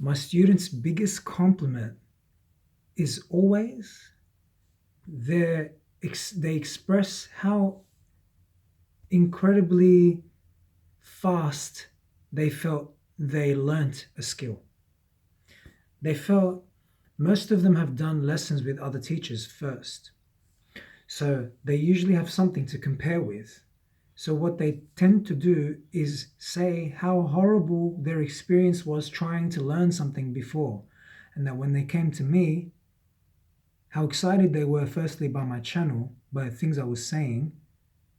My students' biggest compliment is always they express how incredibly fast they felt they learnt a skill. They felt most of them have done lessons with other teachers first. So they usually have something to compare with. So what they tend to do is say how horrible their experience was trying to learn something before. And that when they came to me, how excited they were, firstly, by my channel, by the things I was saying.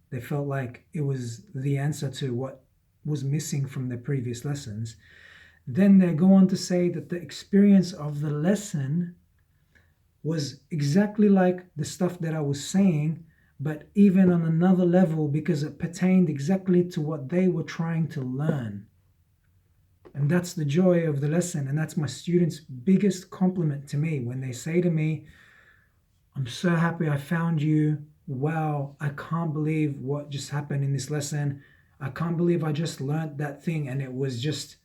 They felt like it was the answer to what was missing from their previous lessons. Then they go on to say that the experience of the lesson was exactly like the stuff that I was saying, but even on another level because it pertained exactly to what they were trying to learn. And that's the joy of the lesson. And that's my students' biggest compliment to me when they say to me, I'm so happy I found you. Wow, I can't believe what just happened in this lesson. I can't believe I just learned that thing and it was just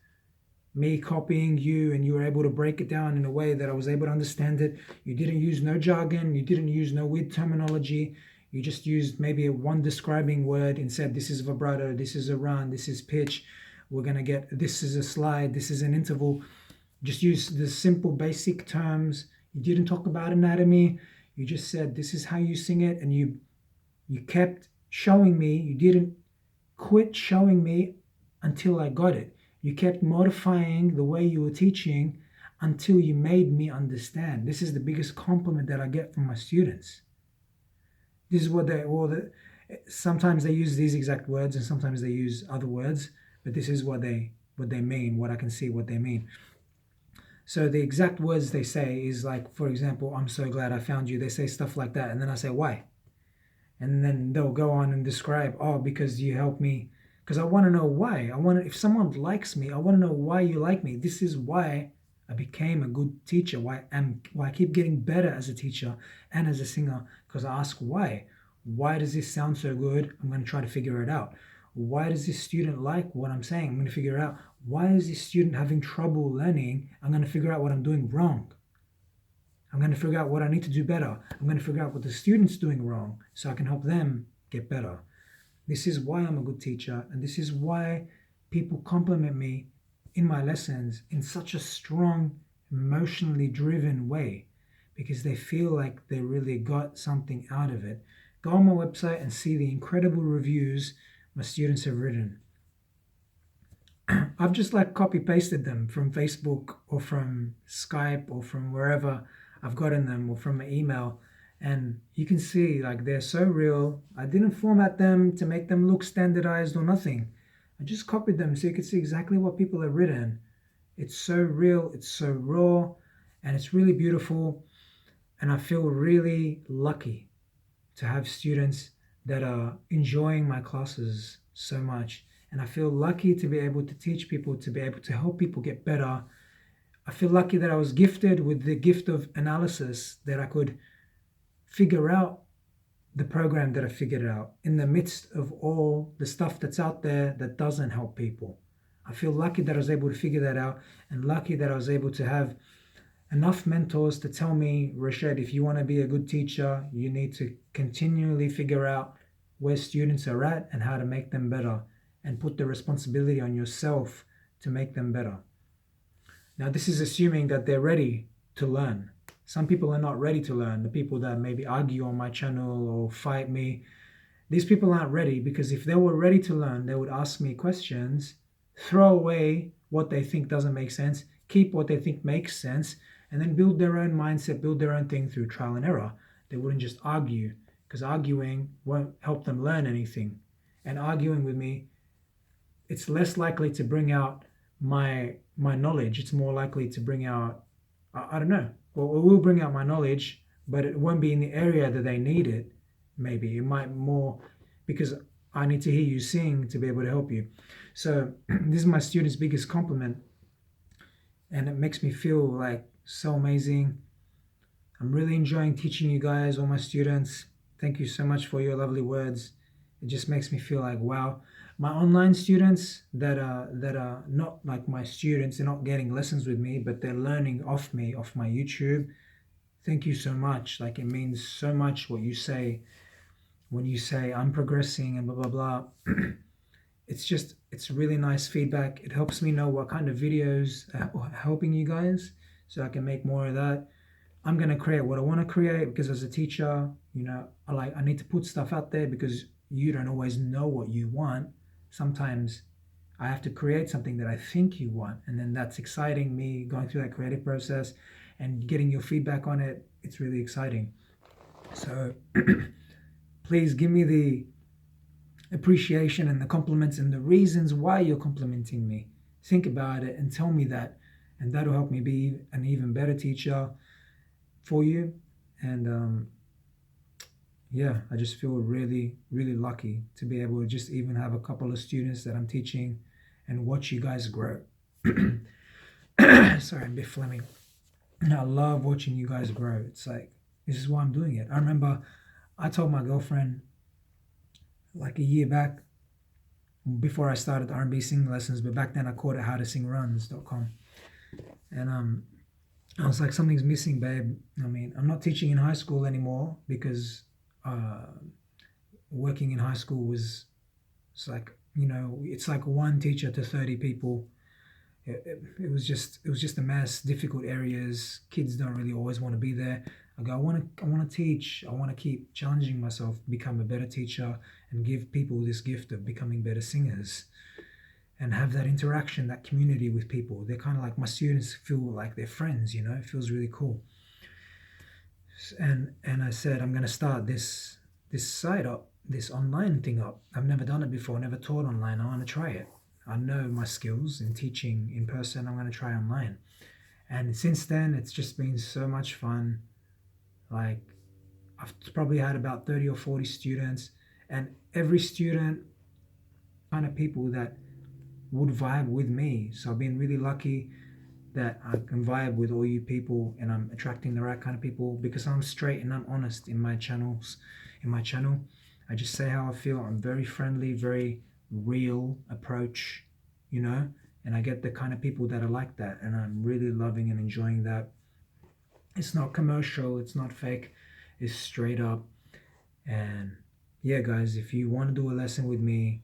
me copying you and you were able to break it down in a way that I was able to understand it. You didn't use no jargon, you didn't use no weird terminology. You just used maybe a one describing word and said, this is vibrato, this is a run, this is pitch. We're going to get, this is a slide, this is an interval. Just use the simple basic terms. You didn't talk about anatomy. You just said, this is how you sing it. And you kept showing me. You didn't quit showing me until I got it. You kept modifying the way you were teaching until you made me understand. This is the biggest compliment that I get from my students. This is what sometimes they use these exact words and sometimes they use other words, but this is what they mean, what I can see what they mean. So the exact words they say is like, for example, I'm so glad I found you. They say stuff like that. And then I say, why? And then they'll go on and describe, oh, because you helped me. Because I want to know why. If someone likes me, I want to know why you like me. This is why I became a good teacher, why I keep getting better as a teacher and as a singer, because I ask why. Why does this sound so good? I'm going to try to figure it out. Why does this student like what I'm saying? I'm going to figure out. Why is this student having trouble learning? I'm going to figure out what I'm doing wrong. I'm going to figure out what I need to do better. I'm going to figure out what the student's doing wrong so I can help them get better. This is why I'm a good teacher, and this is why people compliment me in my lessons in such a strong, emotionally driven way, because they feel like they really got something out of it. Go on my website and see the incredible reviews my students have written. I've just like copy pasted them from Facebook or from Skype or from wherever I've gotten them or from my email. And you can see like they're so real. I didn't format them to make them look standardized or nothing. I just copied them so you can see exactly what people have written. It's so real, it's so raw, and it's really beautiful. And I feel really lucky to have students that are enjoying my classes so much. And I feel lucky to be able to teach people, to be able to help people get better. I feel lucky that I was gifted with the gift of analysis, that I could figure out the program that I figured out in the midst of all the stuff that's out there that doesn't help people. I feel lucky that I was able to figure that out, and lucky that I was able to have enough mentors to tell me, Rashad, if you want to be a good teacher, you need to continually figure out where students are at and how to make them better, and put the responsibility on yourself to make them better. Now, this is assuming that they're ready to learn. Some people are not ready to learn. The people that maybe argue on my channel or fight me, these people aren't ready, because if they were ready to learn, they would ask me questions, throw away what they think doesn't make sense, keep what they think makes sense, and then build their own mindset, build their own thing through trial and error. They wouldn't just argue, because arguing won't help them learn anything. And arguing with me, it's less likely to bring out my knowledge. It's more likely to bring out, I don't know. Well, it will bring out my knowledge, but it won't be in the area that they need it. Maybe it might more, because I need to hear you sing to be able to help you. So this is my students' biggest compliment, and it makes me feel like so amazing. I'm really enjoying teaching you guys, all my students. Thank you so much for your lovely words. It just makes me feel like, wow. My online students that are not like my students, they're not getting lessons with me, but they're learning off me, off my YouTube. Thank you so much. Like, it means so much what you say when you say I'm progressing and blah blah blah. It's really nice feedback. It helps me know what kind of videos are helping you guys, so I can make more of that. I'm gonna create what I want to create, because as a teacher, I need to put stuff out there, because you don't always know what you want. Sometimes I have to create something that I think you want, and then that's exciting. Me going through that creative process and getting your feedback on it, it's really exciting. So please give me the appreciation and the compliments and the reasons why you're complimenting me. Think about it and tell me that, and that'll help me be an even better teacher for you. And yeah, I just feel really, really lucky to be able to just even have a couple of students that I'm teaching and watch you guys grow. Sorry, I'm a bit phlegmy. And I love watching you guys grow. It's like, this is why I'm doing it. I remember I told my girlfriend like a year back, before I started R&B singing lessons, but back then I called it howtoSingRuns.com. And I was like, something's missing, babe. I mean, I'm not teaching in high school anymore, because working in high school was, it's like, it's like one teacher to 30 people. It was just a mess, difficult areas. Kids don't really always want to be there. I go, I want to teach. I want to keep challenging myself, become a better teacher, and give people this gift of becoming better singers, and have that interaction, that community with people. They're kind of like, my students feel like they're friends. It feels really cool. And I said, I'm going to start this site up, this online thing up. I've never done it before, never taught online. I want to try it. I know my skills in teaching in person. I'm going to try online. And since then, it's just been so much fun. Like, I've probably had about 30 or 40 students, and every student kind of people that would vibe with me. So I've been really lucky that I can vibe with all you people, and I'm attracting the right kind of people, because I'm straight and I'm honest in my channels. In my channel, I just say how I feel. I'm very friendly, very real approach, and I get the kind of people that are like that, and I'm really loving and enjoying that. It's not commercial, it's not fake, it's straight up. And yeah, guys, if you want to do a lesson with me,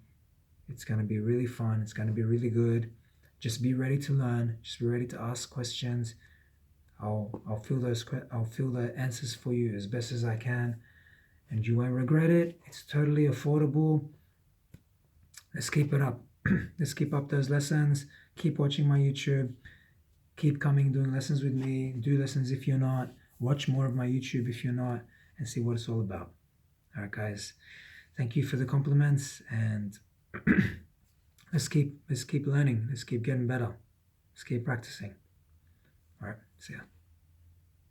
it's going to be really fun, it's going to be really good. Just be ready to learn, just be ready to ask questions. I'll fill the answers for you as best as I can, and you won't regret it. It's totally affordable. Let's keep it up. Let's keep up those lessons. Keep watching my YouTube. Keep coming, doing lessons with me. Do lessons if you're not. Watch more of my YouTube if you're not, and see what it's all about. All right, guys. Thank you for the compliments, and let's keep learning. Let's keep getting better. Let's keep practicing. All right. See ya.